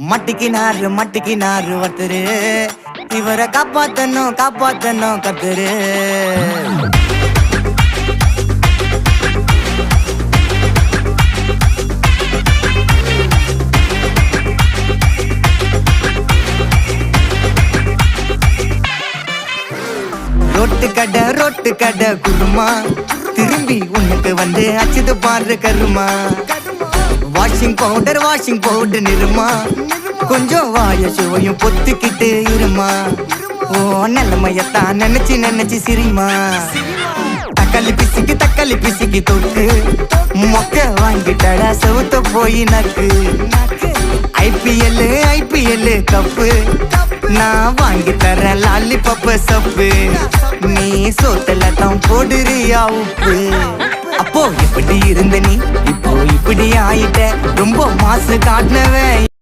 மட்டிக்கினாரு ஒருத்தரு இவரை காப்பாத்தணும் கத்துரு ரொட்டு கடை குருமா திரும்பி உனக்கு வந்து அச்சுது பாரு கருமா வாஷிங் பவுடர் நிறுமா கொஞ்சம் வாய சுவையும் பொத்துக்கிட்டு இருமா ஓ நிலைமையத்தான் நினைச்சு சிரிமா தக்காளி பிசிக்கி தொட்டு மொக்க வாங்கிட்டடா செவுத்த போய் நக்கு ஐபிஎல் கப்பு நான் வாங்கி தரேன் லாலிபப்பு சப்பு நீ சோத்தல தான் போடுறியா உப்பு அப்போ இப்படி இருந்த நீ இப்போ இப்படி ஆயிட்ட ரொம்ப மாசு காட்டினவன்